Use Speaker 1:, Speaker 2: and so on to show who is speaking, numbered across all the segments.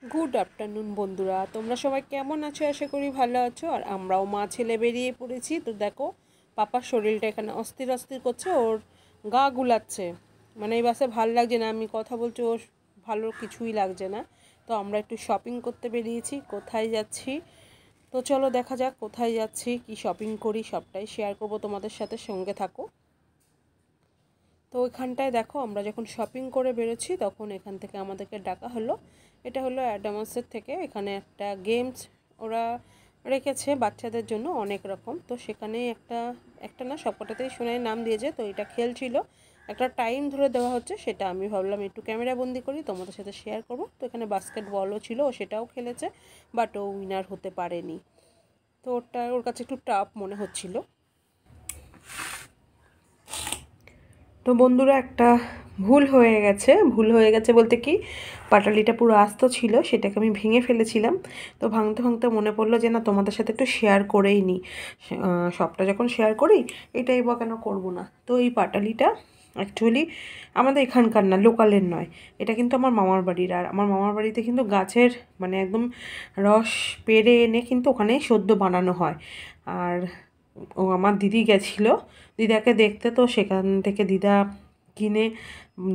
Speaker 1: Good afternoon বন্ধুরা, তোমরা সবাই কেমন আছো? আশা করি ভালো আছো। আর আমরাও মা ছেলে বেরিয়ে পড়েছি। তো দেখো, পাপার শরীরটা এখানে অস্থির অস্থির করছে, ওর গা গুলাচ্ছে। মানে এই বাসে ভালো লাগছে না, আমি কথা বলছি, ওর ভালো কিছুই লাগছে না। তো আমরা একটু শপিং করতে বেরিয়েছি। কোথায় যাচ্ছি তো চলো দেখা যাক কোথায় যাচ্ছি, কি শপিং করি সবটাই শেয়ার করব তোমাদের সাথে, সঙ্গে থাকো। তো ওইখানটায় দেখো, আমরা যখন শপিং করে বেরোচ্ছি তখন এখান থেকে আমাদেরকে ডাকা হলো। এটা হলো অ্যাডামাসের থেকে, এখানে একটা গেমস ওরা রেখেছে বাচ্চাদের জন্য অনেক রকম। তো সেখানে একটা না, সবকটাতেই সোনায় নাম দিয়েছে। তো এটা খেলছিল, একটা টাইম ধরে দেওয়া হচ্ছে, সেটা আমি ভাবলাম একটু ক্যামেরা বন্দি করি, তোমাদের সাথে শেয়ার করব। তো এখানে বাস্কেটবলও ছিল, ও সেটাও খেলেছে, বাট ও উইনার হতে পারেনি। তো ওর কাছে একটু টাফ মনে হচ্ছিল। তো বন্ধুরা, একটা ভুল হয়ে গেছে বলতে কি, পাটালিটা পুরো আস্ত ছিল, সেটাকে আমি ভেঙে ফেলেছিলাম। তো ভাঙতে ভাঙতে মনে পড়লো যে না, তোমাদের সাথে একটু শেয়ার করেই নিই। সবটা যখন শেয়ার করি, এটাই বা কেন করবো না। তো এই পাটালিটা অ্যাকচুয়ালি আমাদের এখানকার না, লোকালের নয়। এটা কিন্তু আমার মামার বাড়ির। আর আমার মামার বাড়িতে কিন্তু গাছের মানে একদম রস পেড়ে এনে কিন্তু ওখানেই সদ্য বানানো হয়। আর আমার দিদি গেছিলো দিদাকে দেখতে, তো সেখান থেকে দিদা কিনে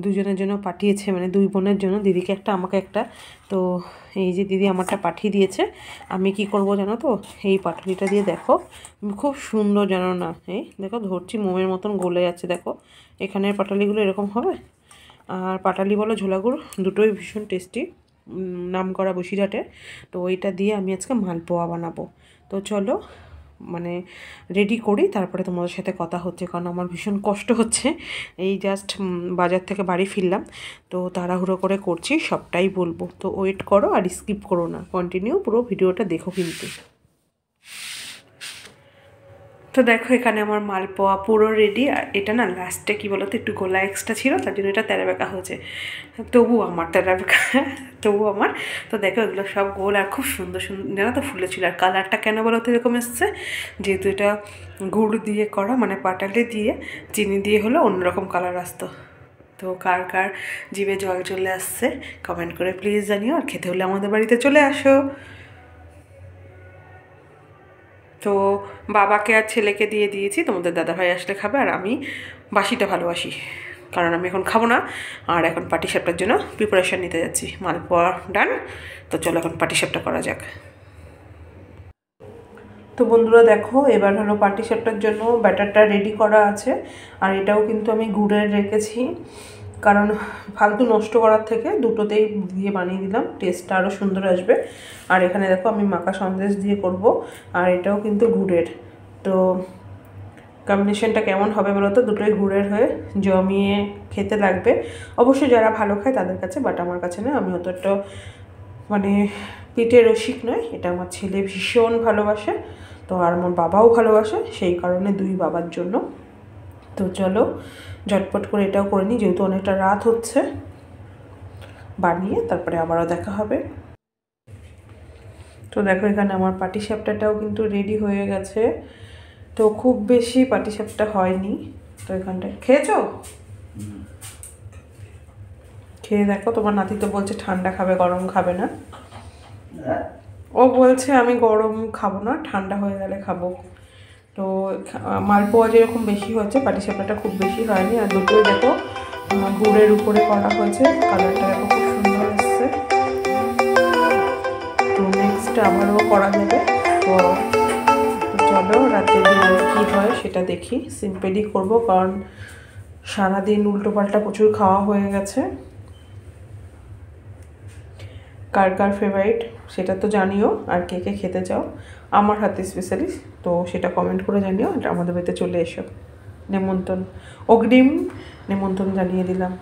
Speaker 1: দুজনের জন্য পাঠিয়েছে, মানে দুই বোনের জন্য, দিদিকে একটা আমাকে একটা। তো এই যে দিদি আমারটা পাঠিয়ে দিয়েছে। আমি কি করব জানো তো, এই পাটালিটা দিয়ে দেখো, খুব সুন্দর জানো না, এই দেখো ধরছি মোমের মতন গলে যাচ্ছে। দেখো এখানের পাটালিগুলো এরকম হবে। আর পাটালি বলো ঝোলাগুড় দুটোই ভীষণ টেস্টি, নাম করা বসিরহাটের। তো ওইটা দিয়ে আমি আজকে মালপোয়া বানাবো। তো চলো মানে রেডি করি, তারপরে তোমাদের সাথে কথা হচ্ছে, কারণ আমার ভীষণ কষ্ট হচ্ছে। এই জাস্ট বাজার থেকে বাড়ি ফিরলাম, তো তাড়াহুড়ো করে করছি, সবটাই বলবো। তো ওয়েট করো আর স্কিপ করো না, কন্টিনিউ পুরো ভিডিওটা দেখো কিন্তু। তো দেখো, এখানে আমার মালপোয়া পুরো রেডি। আর এটা না লাস্টে কী বলো তো, একটু গোলা এক্সট্রা ছিল, তার জন্য এটা তেরাবেকা হয়েছে। তবু আমার তেরাবেকা তবু আমার। তো দেখো এগুলো সব গোল আর খুব সুন্দর সুন্দর জানো তো ফুলেছিল। আর কালারটা কেন বলো তো এরকম এসছে, যেহেতু এটা গুড় দিয়ে করা, মানে পাটালি দিয়ে, চিনি দিয়ে হলো অন্যরকম কালার আসতো। তো কার কার জিভে জল চলে আসছে কমেন্ট করে প্লিজ জানিও। আর খেতে হলে আমাদের বাড়িতে চলে আসো। তো বাবাকে আর ছেলেকে দিয়ে দিয়েছি, তোমাদের দাদাভাই আসলে খাবে। আর আমি বাসিটা ভালোবাসি, কারণ আমি এখন খাবো না। আর এখন পাটিসাপটার জন্য প্রিপারেশান নিতে যাচ্ছি। মালপোয়া ডান, তো চলো এখন পাটিসাপটা করা যাক। তো বন্ধুরা দেখো, এবার হলো পাটিসাপটার জন্য ব্যাটারটা রেডি করা আছে। আর এটাও কিন্তু আমি গুড়ের রেখেছি, কারণ ফালতু নষ্ট করার থেকে দুটোতেই দিয়ে বানিয়ে দিলাম, টেস্টটা আরও সুন্দর আসবে। আর এখানে দেখো আমি মাখা সন্দেশ দিয়ে করব, আর এটাও কিন্তু গুড়ের। তো কম্বিনেশনটা কেমন হবে বলো তো, দুটোই গুড়ের হয়ে জমিয়ে খেতে লাগবে। অবশ্যই যারা ভালো খায় তাদের কাছে, বাট আমার কাছে না, আমি অতটা মানে পেটে রসিক নয়। এটা আমার ছেলে ভীষণ ভালোবাসে, তো আর আমার বাবাও ভালোবাসে, সেই কারণে দুই বাবার জন্য। তো চলো ঝটপট করে এটাও করে নিই, যেহেতু অনেকটা রাত হচ্ছে। বানিয়ে তারপরে আবারও দেখা হবে। তো দেখো এখানে আমার পাটিসাপটাটাও কিন্তু রেডি হয়ে গেছে। তো খুব বেশি পাটিসাপটা হয়নি। তো এখানটায় খেয়েছো? খেয়ে দেখো, তোমার নাতি তো বলছে ঠান্ডা খাবে, গরম খাবে না। ও বলছে আমি গরম খাবো না, ঠান্ডা হয়ে গেলে খাবো। তো মালপোয়া যেরকম বেশি হয়েছে, পাটিসাপটাটা খুব বেশি হয়নি। আর দুটোই দেখো গুড়ের উপরে করা হয়েছে, কালারটা দেখো খুব সুন্দর এসছে। তো নেক্সট আবারও করা যাবে। তো চলো রাতের ডিনারে কী হয় সেটা দেখি। সিম্পলি করবো, কারণ সারাদিন উল্টোপাল্টা প্রচুর খাওয়া হয়ে গেছে। কার কার ফেভারিট সেটা তো জানিও, আর কে কে খেতে চাও আমার হাতে স্পেশালি, তো সেটা কমেন্ট করে জানিও। আর আমাদের বাড়িতে চলে এসো, নেমন্তন্ন, অগ্রিম নেমন্তন্ন জানিয়ে দিলাম।